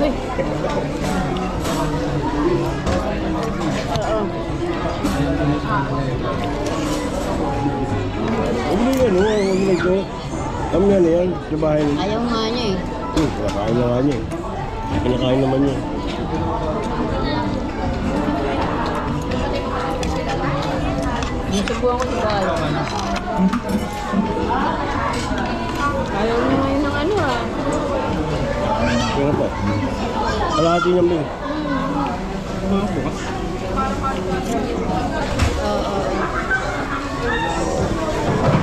Uy. Oo. Huwag mo yan, huwag mo ito. Kami yan yan, sa bahay. Ayaw nga niya eh. Kinakain na nga niya eh. Kinakain naman niya. Nasubuhan ko sa bahay. Ayaw niya ngayon ng ano ah. Kaya pa. Kalahati niya mo. Oo.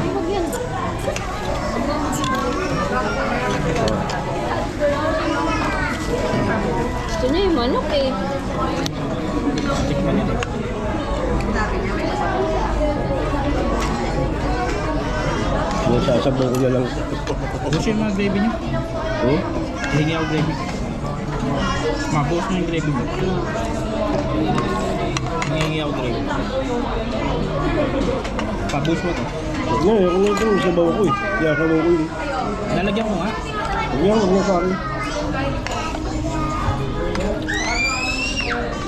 Huwag yan. Gusto niya yung manok eh. Sasabong ko na lang. Gusto yung mga gravy niyo? Hmm? Hihingi ako gravy. Mabuhos na yung gravy mo. Hihingi ako gravy. Pabuhos mo to. Huwag na, ako na ito. Sabaw ko eh. Kaya sabaw ko eh. Lalagyan ko nga. Huwag yan, huwag na sa akin.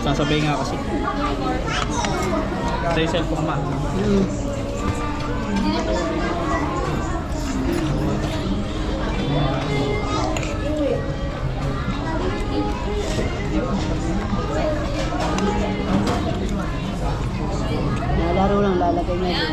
Sasabay nga kasi. Sa yung cellphone ma. Laro lang lalagay niya.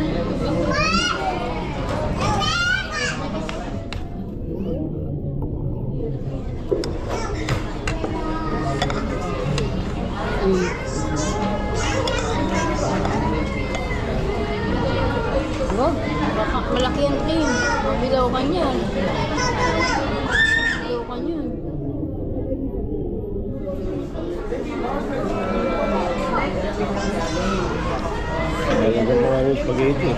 Wag, baka malaki ang team. Mabilaw ka niyan. Mabilaw ka niyan. Kaya ko mga yung spaghetti.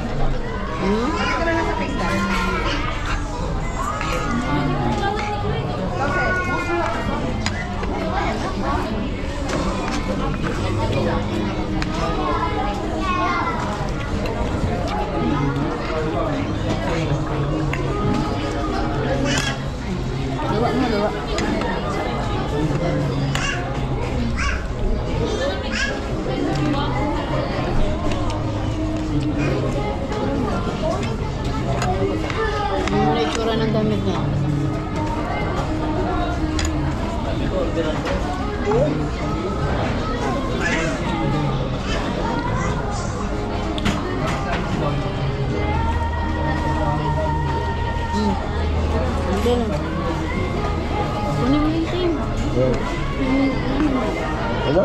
Luwa mo, luwa. Ano na itsura ng damit niya? Hindi lang. Kunin mo yung team. Ano?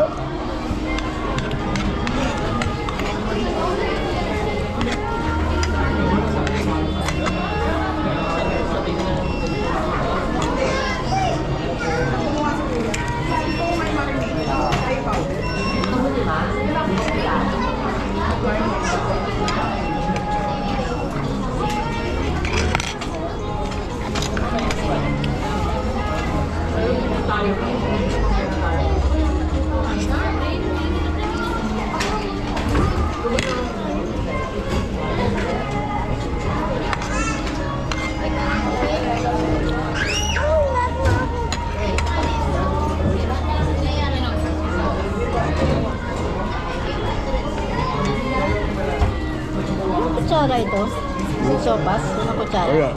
Kutsara ito? Sopas? Ano kutsara? Kaya.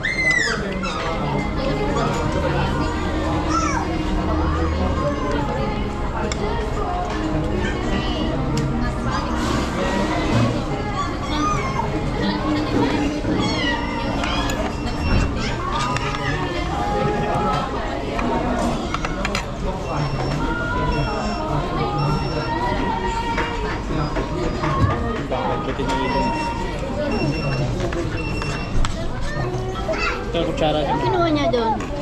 Ito ang kutsara. Ang kinuha niya doon?